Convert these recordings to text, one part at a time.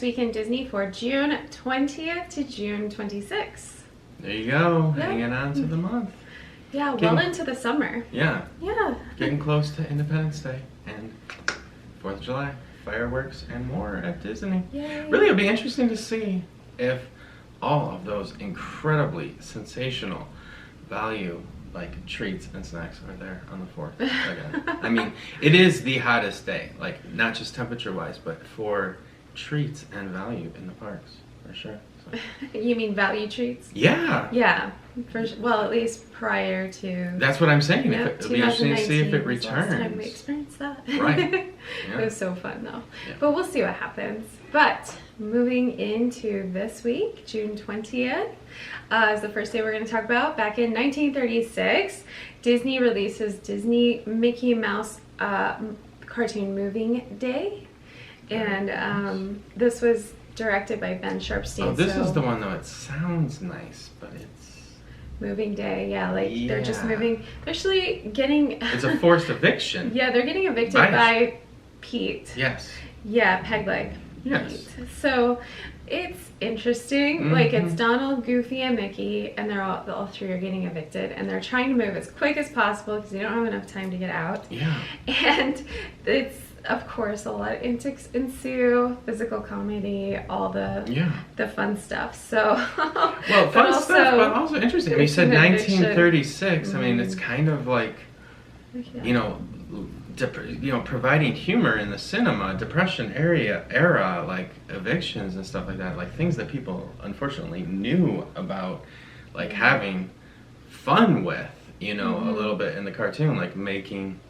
Week in Disney for June 20th to June 26th. There you go, Yeah. hanging on to the month. Yeah, well into the summer. Yeah. Yeah. Getting close to Independence Day and 4th of July, fireworks and more at Disney. Yay. Really, it'll be interesting to see if all of those incredibly sensational value like treats and snacks are there on the 4th again. I mean, it is the hottest day, like not just temperature wise, but for treats and value in the parks, for sure. So. You mean value treats? Yeah. Yeah. Well, at least prior to... That's what I'm saying. Yeah, It'll be interesting to see if it was the last time we returns. experienced that. Right. Yeah. It was so fun though. Yeah. But we'll see what happens. But moving into this week, June 20th, is the first day we're going to talk about. Back in 1936, Disney releases Disney Mickey Mouse Cartoon Moving Day. And this was directed by Ben Sharpstein. Oh, this is the one though. It sounds nice, but it's Moving Day, yeah, like they're just Yeah. moving. They're actually getting... it's a forced eviction. Yeah, they're getting evicted Nice. by Pete. Yes. Yeah, Peg Leg. Yes. Pete. So it's interesting. Like it's Donald, Goofy, and Mickey, and all three are getting evicted, and they're trying to move as quick as possible because they don't have enough time to get out. Yeah. And it's, of course, a lot of antics ensue, physical comedy, all the fun stuff. So Well, fun stuff, but also interesting. I mean, you said It's an addiction. 1936. I mean, it's kind of like, Yeah. you know, providing humor in the cinema, Depression era, like evictions and stuff like that, like things that people unfortunately knew about, like having fun with, you know, a little bit in the cartoon, like making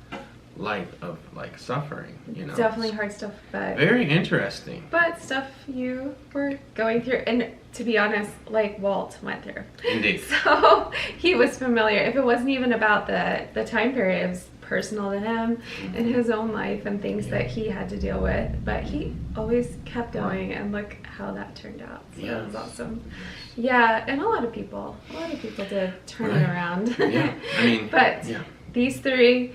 light of like suffering, you know. Definitely hard stuff, but Very interesting. but stuff you were going through, and to be honest, like Walt went through. Indeed. So he was familiar. If it wasn't even about the time period, it was personal to him and his own life and things that he had to deal with. But he always kept going, and look how that turned out. So that was awesome. Yeah, and a lot of people did turn it around. Yeah, I mean, but yeah. these three.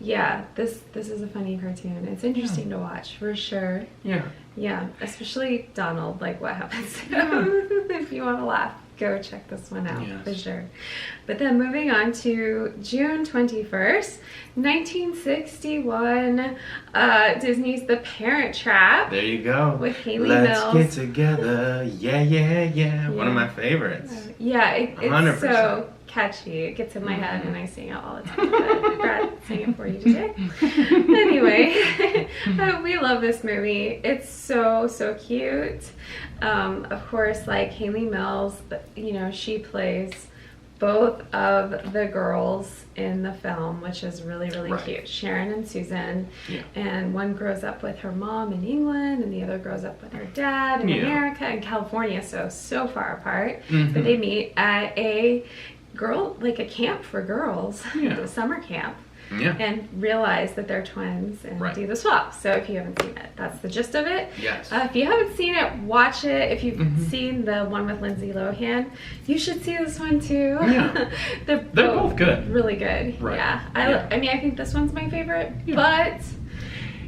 Yeah, this is a funny cartoon. It's interesting to watch for sure. Yeah. Yeah, especially Donald, like what happens to him. If you want to laugh, go check this one out for sure. But then moving on to June 21st, 1961, Disney's The Parent Trap. There you go. With Hayley Let's Mills. get together. Yeah. One of my favorites. Yeah, it's 100%. so catchy. It gets in my head and I sing it all the time. But Brad sang it for you today. Anyway, we love this movie. It's so cute. Of course, like Hayley Mills, you know, she plays both of the girls in the film, which is really cute. Sharon and Susan. Yeah. And one grows up with her mom in England, and the other grows up with her dad in America and California, so far apart. But they meet at a camp for girls, a summer camp. Yeah. And realize that they're twins and do the swap. So if you haven't seen it, that's the gist of it. Yes. If you haven't seen it, watch it. If you've seen the one with Lindsay Lohan, you should see this one too. Yeah. They're both good. Really good. Right. Yeah. I mean, I think this one's my favorite, but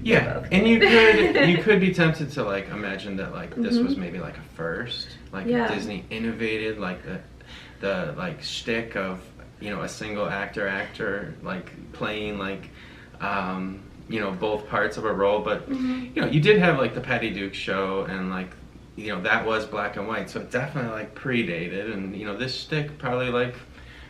yeah. And you could be tempted to like imagine that like this was maybe like a first, like Disney innovated like the like shtick of, you know, a single actor like playing like you know, both parts of a role, but you know, you did have like the Patty Duke show, and like, you know, that was black and white, so it definitely like predated, and you know, this shtick probably like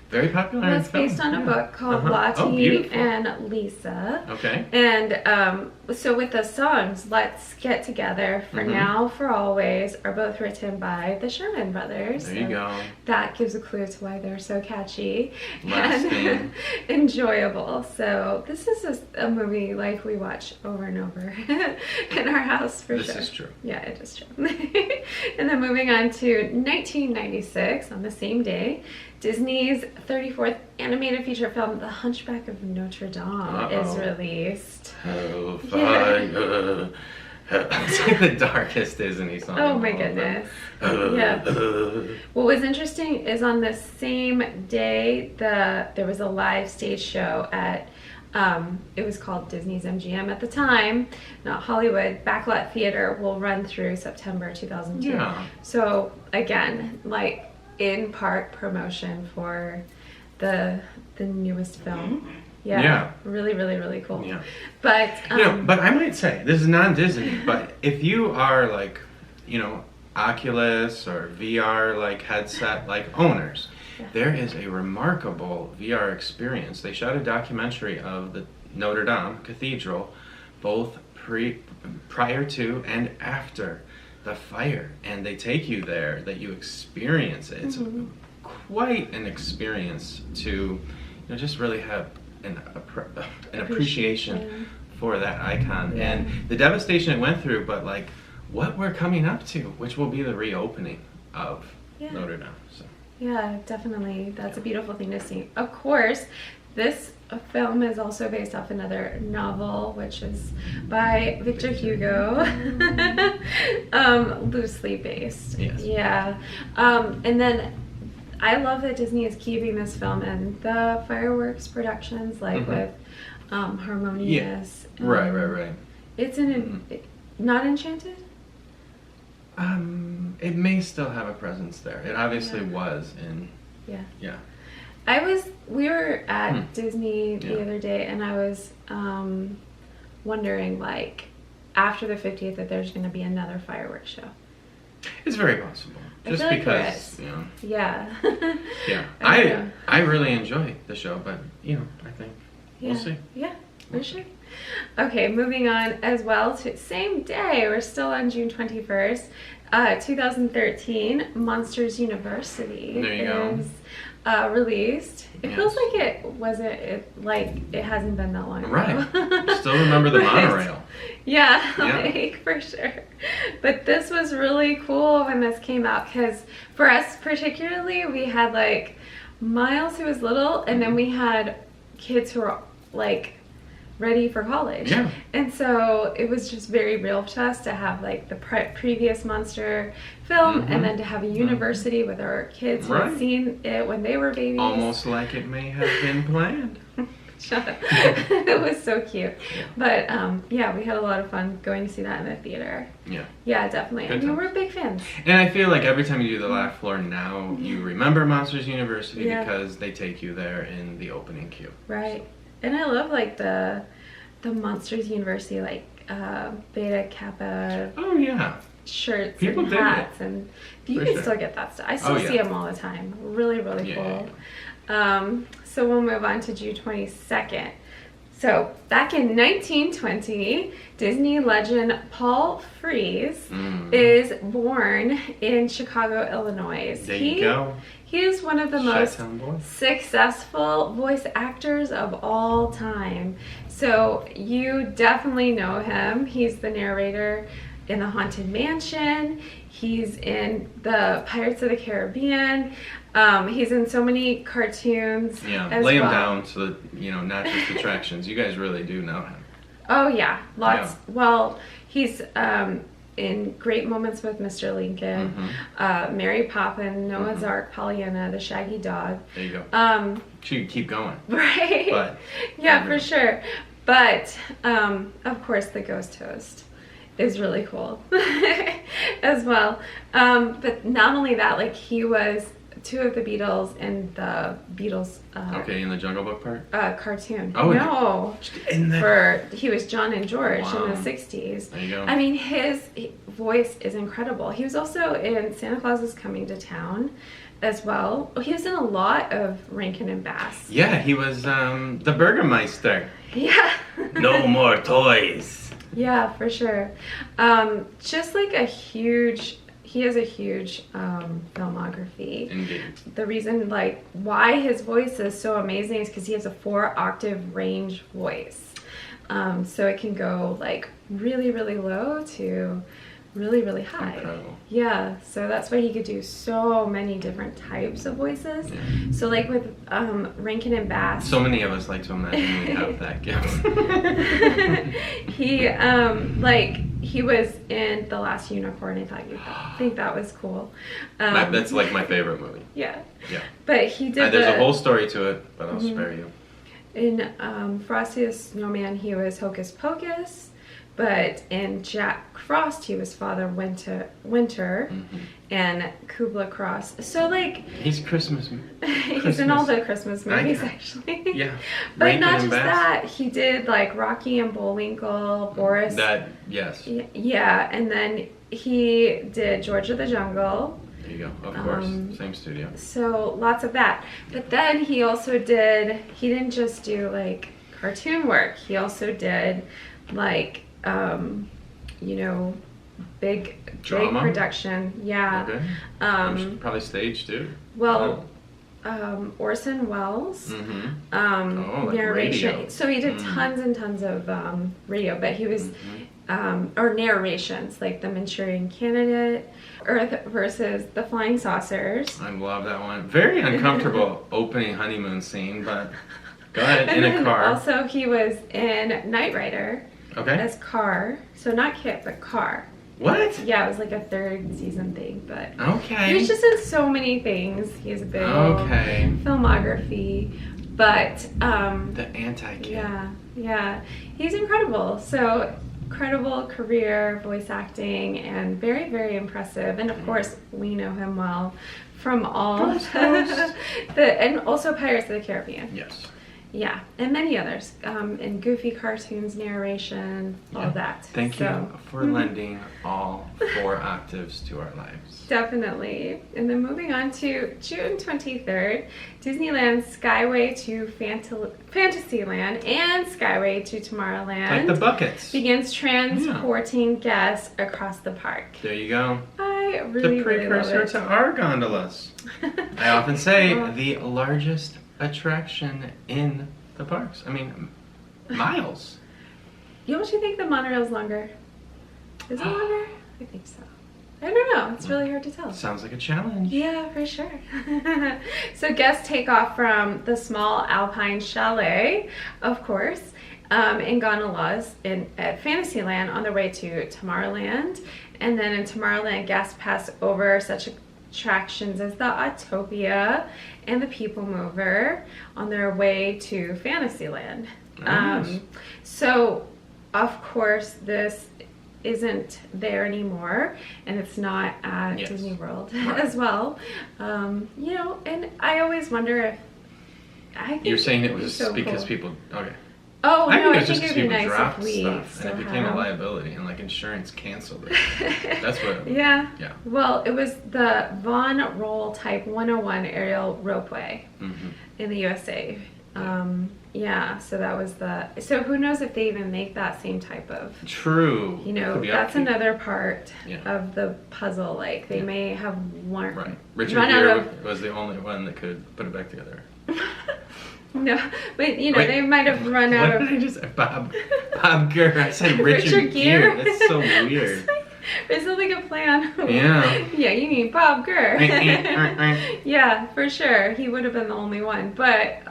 very popular. Well, it's based on a book called Lottie and Lisa. Okay. And so with the songs, Let's Get Together, For Now, For Always, are both written by the Sherman Brothers. There you go. That gives a clue to why they're so catchy Last and enjoyable. So this is a movie like we watch over and over in our house for sure. This is true. Yeah, it is true. And then moving on to 1996, on the same day, Disney's 34th animated feature film, The Hunchback of Notre Dame, is released. Hellfire. It's like the darkest Disney song. Oh my goodness. Yeah. What was interesting is on the same day, there was a live stage show at It was called Disney's MGM at the time, not Hollywood. Backlot Theater will run through September 2002. Yeah. So again, like in-park promotion for the newest film. Yeah. Really, really, really cool. Yeah. But but I might say, this is non-Disney, but if you are like, Oculus or VR like headset like owners, there is a remarkable VR experience. They shot a documentary of the Notre Dame Cathedral, both prior to and after the fire, and they take you there, that you experience it. It's quite an experience to just really have an appreciation for that icon and the devastation it went through, but like what we're coming up to, which will be the reopening of Notre Dame. So. Yeah, definitely. That's a beautiful thing to see. Of course, this film is also based off another novel, which is by Victor Hugo, loosely based. Yes. Yeah. And then I love that Disney is keeping this film in the fireworks productions, like with Harmonious. Yeah. Right. It's not Enchanted? It may still have a presence there. It obviously was in. Yeah. We were at Disney the other day, and I was wondering, like, after the 50th, that there's going to be another fireworks show. It's very possible. Just because, Yeah. Yeah. I really enjoy the show, but, I think we'll see. Yeah, for sure. Okay, moving on as well to same day. We're still on June 21st, 2013. Monsters University is released. It feels like it hasn't been that long ago. Right. Still remember the monorail. Yeah, for sure. But this was really cool when this came out, because for us particularly, we had like Miles, who was little, and then we had kids who were like ready for college. Yeah. And so it was just very real to us to have like the previous monster film and then to have a university with our kids who had seen it when they were babies. Almost like it may have been planned. Shut up. It was so cute. But we had a lot of fun going to see that in the theater. Yeah, definitely. We're big fans. And I feel like every time you do the laugh floor now, you remember Monsters University because they take you there in the opening cue. Right. And I love like the Monsters University, like Beta Kappa shirts and hats, and you can still get that stuff. I still see them all the time. Really, really cool. So we'll move on to June 22nd. So back in 1920, Disney legend Paul Frees is born in Chicago, Illinois. There you go. He is one of the most successful voice actors of all time. So you definitely know him. He's the narrator in The Haunted Mansion. He's in the Pirates of the Caribbean. He's in so many cartoons. Lay him down so that, not just attractions. You guys really do know him. Oh, yeah. Lots. Yeah. Well, he's in Great Moments with Mr. Lincoln, Mary Poppins, Noah's Ark, Pollyanna, The Shaggy Dog. There you go. She could keep going. Right. But, for sure. But, of course, the Ghost Host is really cool as well. But not only that, like, he was two of the Beatles in the Beatles in the Jungle Book part? Cartoon. Oh no. He was John and George in the 60s. There you go. I mean, his voice is incredible. He was also in Santa Claus is Coming to Town as well. He was in a lot of Rankin and Bass. Yeah, he was the Burgermeister. Yeah. No more toys. Yeah, for sure. Just like he has a huge filmography. Indeed. The reason like why his voice is so amazing is because he has a 4-octave range voice. So it can go like really, really low to really, really high. Incredible. Yeah, so that's why he could do so many different types of voices. Yeah. So like with Rankin and Bass. So many of us like to imagine we have that gift. He was in The Last Unicorn. I thought you'd think that was cool. That's like my favorite movie. Yeah. Yeah. But he did there's a whole story to it, but I'll spare you. In Frosty the Snowman, he was Hocus Pocus. But in Jack Frost, he was Father Winter, and Kubla Cross. So like he's Christmas. He's in all the Christmas movies actually. Yeah. But Rankin not and just Bass. that, he did like Rocky and Bullwinkle, Boris. That yes. Yeah, and then he did George of the Jungle. There you go. Of course, same studio. So lots of that. But then he also did. He didn't just do like cartoon work. He also did like. You know, big production. Yeah. Okay. Probably stage too. Well, Orson Welles. Like narration. radio. So he did tons and tons of radio, but he was or narrations like The Manchurian Candidate, Earth versus the Flying Saucers. I love that one. Very uncomfortable opening honeymoon scene, but go ahead. In a car. Also, he was in Knight Rider. Okay. As Carr. So not Kit, but Carr. What? Yeah, it was like a 3rd season thing, but okay. He was just in so many things. He has a big filmography. But the anti-Kit. Yeah. He's incredible. So incredible career, voice acting, and very, very impressive. And of course, we know him well from all and also Pirates of the Caribbean. Yes. Yeah, and many others. And goofy cartoons, narration, all that. Thank you for lending all 4 octaves to our lives. Definitely. And then moving on to June 23rd, Disneyland's Skyway to Fantasyland and Skyway to Tomorrowland. Like the buckets. Begins transporting guests across the park. There you go. I really, the precursor to our gondolas. I often say the largest attraction in the parks. I mean, miles. Don't you think the monorail's longer? Is it longer? I think so. I don't know. It's really hard to tell. Sounds like a challenge. Yeah, for sure. So guests take off from the small Alpine Chalet, of course, in gondolas at Fantasyland on their way to Tomorrowland. And then in Tomorrowland, guests pass over such attractions as the Autopia and the People Mover on their way to Fantasyland. Nice. So, of course, this isn't there anymore, and it's not at Disney World as well. You know, and I always wonder if you're saying it was because people. Okay. Oh, no, I think it it'd be nice if we stuff, and it became a liability, and like insurance canceled it. That's what. Yeah. Well, it was the Von Roll Type 101 aerial ropeway in the USA. So that was so who knows if they even make that same type of. True. You know, that's another part of the puzzle. Like they may have one. Right. Richard Gere was the only one that could put it back together. No, but you know, they might have run out of. What did I just say? Bob Gere. I said Richard Gere. That's so weird. Is it like a plan? Yeah. Yeah, you mean Bob Gere. Yeah, for sure. He would have been the only one. But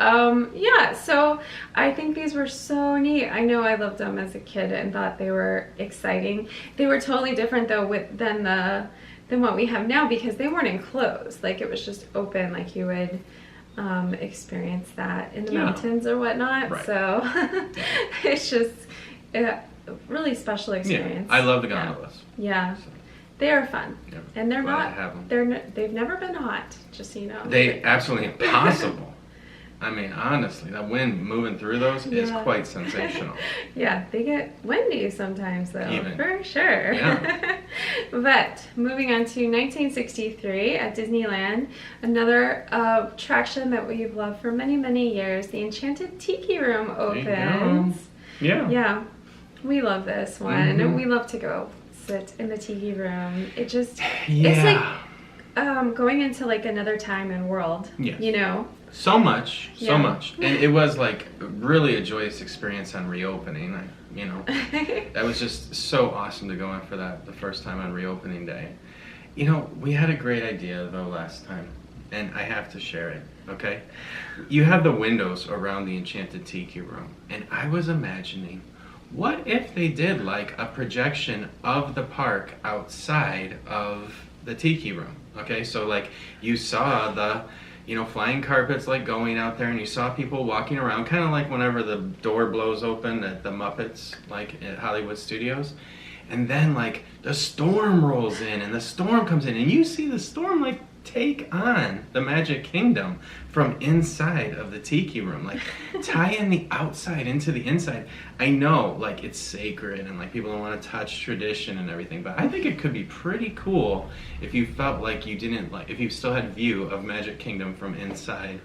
yeah, so I think these were so neat. I know I loved them as a kid and thought they were exciting. They were totally different though than what we have now because they weren't enclosed. Like it was just open, like you would experience that in the mountains or whatnot. Right. So it's just a really special experience. Yeah, I love the gondolas. Yeah. They are fun. Yep. And they've never been hot, just so you know. They absolutely impossible. I mean, honestly, that wind moving through those is quite sensational. Yeah, they get windy sometimes though, for sure. Yeah. But moving on to 1963 at Disneyland, another attraction that we've loved for many, many years, the Enchanted Tiki Room opens. Yeah. We love this one. We love to go sit in the Tiki Room. It just, it's like going into like another time and world, you know? So much. And it was like really a joyous experience on reopening. That was just so awesome to go in for that the first time on reopening day. You know, we had a great idea though last time, and I have to share it, okay? You have the windows around the Enchanted Tiki Room, and I was imagining, what if they did like a projection of the park outside of the Tiki Room, okay? So like you saw you know, flying carpets like going out there, and you saw people walking around, kind of like whenever the door blows open at the Muppets, like at Hollywood Studios. And then like the storm rolls in, and the storm comes in, and you see the storm like take on the Magic Kingdom from inside of the Tiki Room, like tie in the outside into the inside. I know like it's sacred and like people don't want to touch tradition and everything, but I think it could be pretty cool if you felt like you didn't, like if you still had view of Magic Kingdom from inside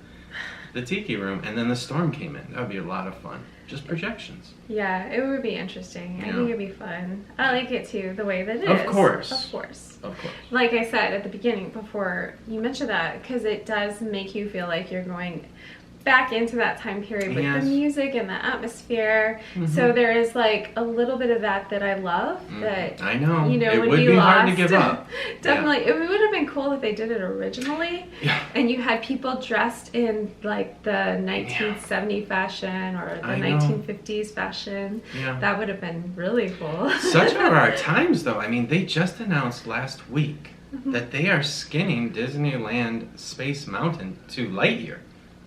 the Tiki Room and then the storm came in. That would be a lot of fun. Just projections. Yeah, it would be interesting. Yeah. I think it'd be fun. I like it too, the way that it Of is. course. Of course. Of course. Like I said at the beginning, before you mentioned that, because it does make you feel like you're going back into that time period with Yes. the music and the atmosphere. So there is like a little bit of that I love. That I know. You know, it when would you be lost, hard to give up. Definitely, it would have been cool if they did it originally. Yeah. And you had people dressed in like the 1970 fashion or the 1950s fashion. Yeah. That would have been really cool. Such are our times, though. I mean, they just announced last week that they are skinning Disneyland Space Mountain to Lightyear.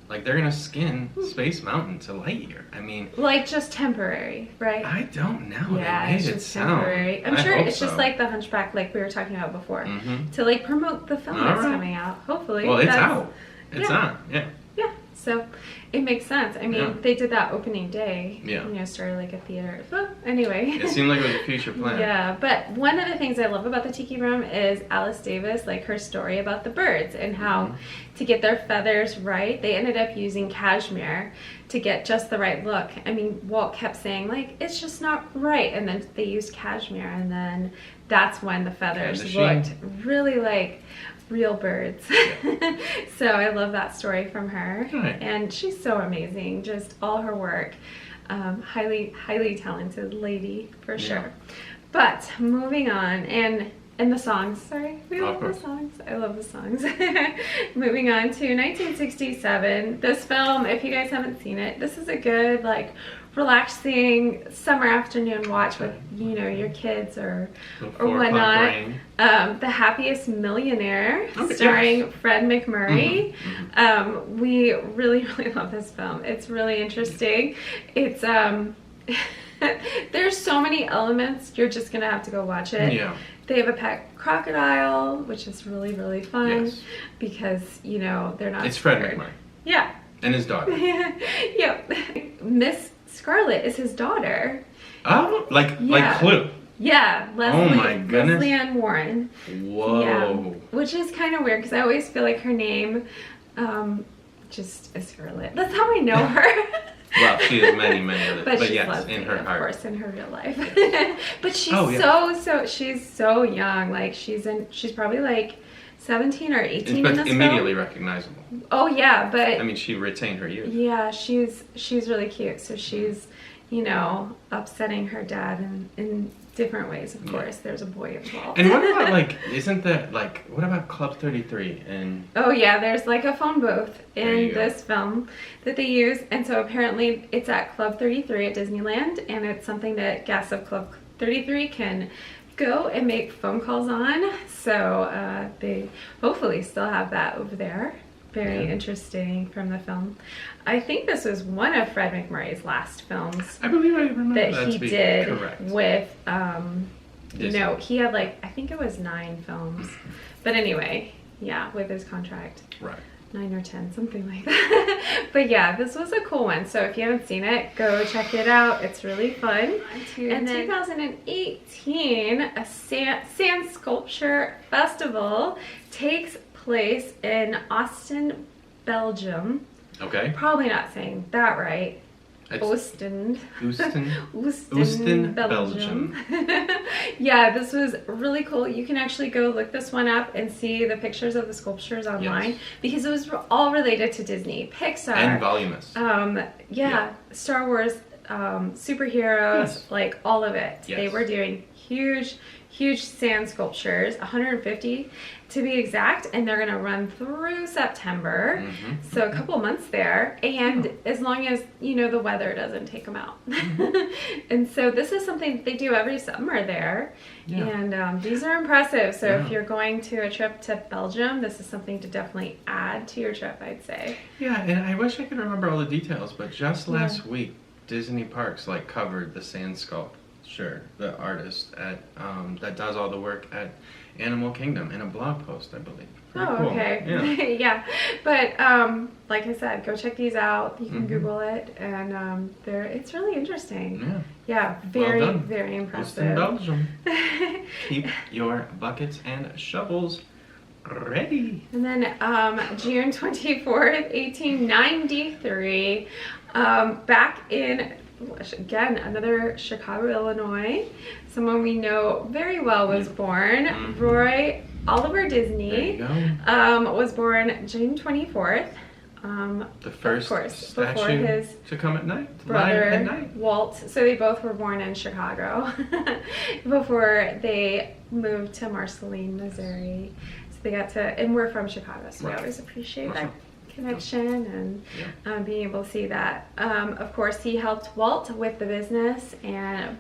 Like, they're going to skin Space Mountain to Lightyear. I mean... Like, just temporary, right? I don't know. Yeah, they made it's it just sound. temporary. I'm I sure hope it's just so. like the Hunchback, like we were talking about before. Mm-hmm. To, like, promote the film All that's right. coming out, hopefully. Well, it's That's- out. It's on, yeah. Yeah, so it makes sense. I mean, Yeah. they did that opening day. Yeah. You know, started like a theater. Well, anyway. It seemed like it was a future plan. Yeah, but one of the things I love about the Tiki Room is Alice Davis, like her story about the birds and how to get their feathers right, they ended up using cashmere to get just the right look. I mean, Walt kept saying, like, it's just not right. And then they used cashmere, and then that's when the feathers And the sheen. looked really like real birds. So I love that story from her. Right. And she's so amazing, just all her work. Highly talented lady for sure. But moving on, and the songs, sorry, we love the songs. I love the songs. Moving on to 1967. This film, if you guys haven't seen it, this is a good, like, relaxing summer afternoon watch with, you know, your kids or whatnot. The Happiest Millionaire, starring Fred MacMurray. We really love this film. It's really interesting. It's there's so many elements. You're just gonna have to go watch it. Yeah. They have a pet crocodile, which is really fun. Yes. Because, you know, they're not It's Fred scared. MacMurray. Yeah. And his daughter. Yep. Miss Scarlet is his daughter. Oh, like Clue. Yeah, Oh my goodness. Leslie Ann Warren. Whoa. Yeah, which is kind of weird because I always feel like her name just is Scarlet. That's how I know her. Well, she has many other, but she's yes, Leslie, in her of heart. course, in her real life. But she's she's so young. Like she's probably like 17 or 18 But in this immediately film. recognizable. Oh yeah, but I mean, she retained her youth. yeah, she's really cute. So she's, you know, upsetting her dad in different ways. Of course, there's a boy involved. And what about what about Club 33 and? Oh yeah, there's like a phone booth There you in go. this film that they use, and so apparently it's at Club 33 at Disneyland, and it's something that guests of Club 33 can go and make phone calls on. So they hopefully still have that over there. Very interesting from the film. I think this was one of Fred MacMurray's last films I believe I remember that he to be did correct. with Disney. no, he had like, I think it was 9 films. But anyway, yeah, with his contract. Right. 9 or 10, something like that. But yeah, this was a cool one. So if you haven't seen it, go check it out. It's really fun. In 2018, a sand sculpture festival takes place in Ostende, Belgium. Okay. Probably not saying that right. It's Ostende, Ostende, Belgium. Yeah, this was really cool. You can actually go look this one up and see the pictures of the sculptures online because it was all related to Disney, PIXAR, And voluminous. Star Wars, superheroes, like all of it. Yes. They were doing huge huge sand sculptures, 150 to be exact, and they're gonna run through September, so a couple months there, and as long as, you know, the weather doesn't take them out. And so this is something that they do every summer there, and these are impressive. So if you're going to a trip to Belgium, this is something to definitely add to your trip, I'd say. Yeah, and I wish I could remember all the details, but just last week, Disney Parks like covered the sand sculpture, the artist at that does all the work at Animal Kingdom, in a blog post, I believe. Pretty cool. Okay. Yeah. Yeah. But like I said, go check these out. You can Google it, and it's really interesting. Yeah. Very, well done. very impressive. In Belgium. Keep your buckets and shovels ready. And then June 24th, 1893, back in, again, another Chicago, Illinois, someone we know very well was born. Roy Oliver Disney was born June 24th. The first, of course, statue before his to come at night, brother at night. Walt. So they both were born in Chicago before they moved to Marceline, Missouri. So they got to, and we're from Chicago, so we always appreciate that connection and being able to see that. Of course, he helped Walt with the business and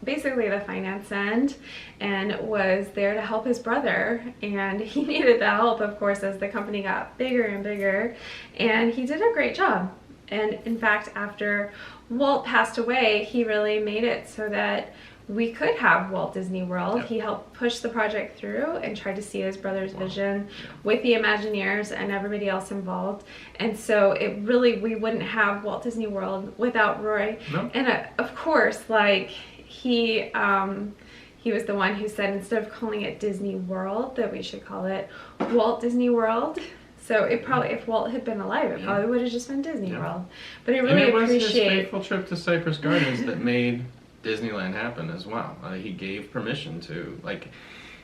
basically the finance end, and was there to help his brother, and he needed the help, of course, as the company got bigger and bigger, and he did a great job. And in fact, after Walt passed away, he really made it so that we could have Walt Disney World. He helped push the project through and tried to see his brother's vision with the Imagineers and everybody else involved. And so it really, we wouldn't have Walt Disney World without Roy. And of course, like, he was the one who said, instead of calling it Disney World, that we should call it Walt Disney World. So it probably, if Walt had been alive, it probably would have just been Disney World. But I really appreciate. And it was his faithful trip to Cypress Gardens that made Disneyland happen as well. He gave permission to, like,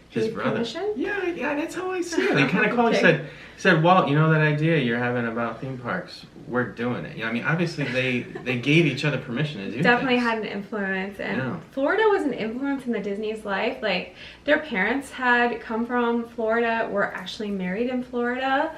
his brother. Permission? Yeah, that's how I see it. He kind of called. He said, Walt, you know that idea you're having about theme parks? We're doing it. You know, I mean, obviously they gave each other permission to do. Definitely had an influence, and Florida was an influence in the Disney's life. Like, their parents had come from Florida, were actually married in Florida,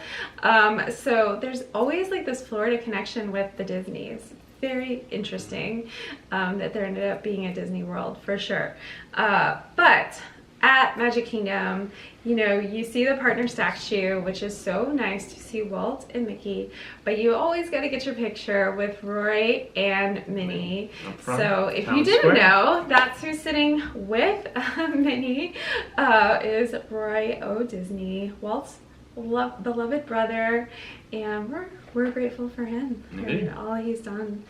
so there's always like this Florida connection with the Disneys. Very interesting that there ended up being a Disney World for sure. But at Magic Kingdom, you know, you see the partner statue, which is so nice to see Walt and Mickey, but you always got to get your picture with Roy and Minnie. So if you didn't know, that's who's sitting with Minnie, is Roy O. Disney, Walt's beloved brother, and we're grateful for him and all he's done.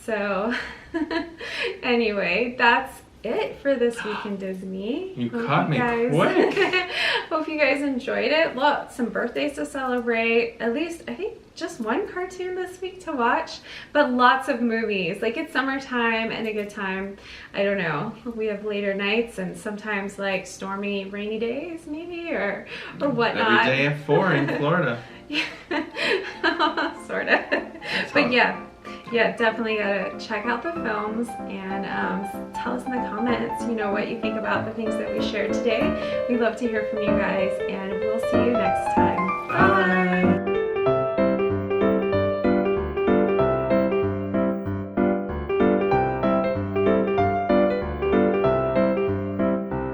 So anyway, that's it for this week in Disney. You caught me quick. Hope you guys enjoyed it. Look, some birthdays to celebrate. At least, I think, just one cartoon this week to watch, but lots of movies. Like, it's summertime and a good time. I don't know. We have later nights and sometimes like stormy, rainy days, maybe, or whatnot. Every day at 4 in Florida. Sort of. But yeah, definitely gotta check out the films and tell us in the comments, you know, what you think about the things that we shared today. We love to hear from you guys, and we'll see you next time. Bye.